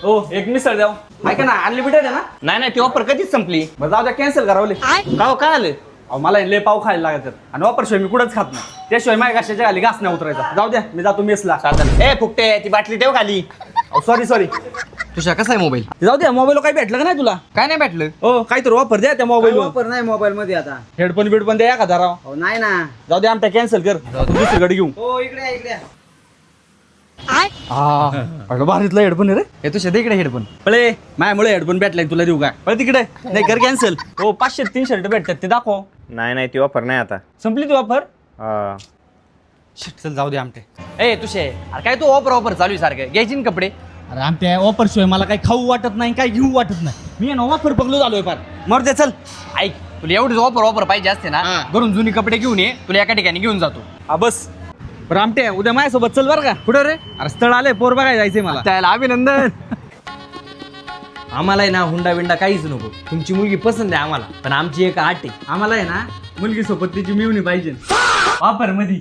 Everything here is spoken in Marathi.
हो एक मिसळ द्याव ऐका ना अनलिमिटेड आहे ना. नाही ती ऑफर कधीच संपली. बरं जाऊ द्या कॅन्सल करावले. का काय आलं? अहो मला लय पाव खायला लागत आणि वापरशिवाय मी कुठंच खात नाही. त्याशिवाय माझ्या घाशाच्या खाली घास नाही उतरायचा. जाऊ द्या मी जातो मेसला. चालतं. ए फुकटे ती बाटली ठेव खाली. सॉरी तुझ्या कसा आहे मोबाईल? जाऊ द्या मोबाईल काही भेटलं का नाही तुला? काय नाही भेटलं? हो काहीतरी वापर द्या त्या मोबाईल वापर नाही मोबाईल मध्ये आता. हेडफोन बिडफोन द्या एखादा राव. हो नाही ना. जाऊ द्या आमच्या कॅन्सल कर दुसरीकडे घेऊ. हो इकडे हा भारीतला हेडफोन आहे रे. हे तुझ्या दे इकडे हेडफोन. पळे माझ्यामुळे हेडफोन भेटलाय तुला देऊ काय? पळे तिकडे नाही कर कॅन्सल. हो 500-3 शर्ट भेटतात ते दाखव. नाही ती ऑफर नाही आता. संपली ती ऑफर. चल जाऊ दे आमटे. ए तुझे अरे काय तू ऑफर चालू आहे सारखं घ्यायची ना कपडे. अरे आमच्या ऑफर शिवाय मला काही खाऊ वाटत नाही काही घेऊ वाटत नाही. मी ना ऑफर पगलो झालोय फार. मर दे चल. ऐक तुला एवढीच ऑफर पाहिजे असते ना घरून जुनी कपडे घेऊन ये तुला एका ठिकाणी घेऊन जातो. हा बस बरं आमटे उद्या माझ्यासोबत चल बरं का. कुठं रे? अरे स्थळ आलंय पोर बघायला जायचंय मला. त्याला अभिनंदन. आम्हाला आहे ना हुंडा बिंडा काहीच नको. तुमची मुलगी पसंत आहे आम्हाला पण आमची एक आट आहे. आम्हाला आहे ना मुलगी सोबत तिची मिळवणी पाहिजे. ऑफर मध्ये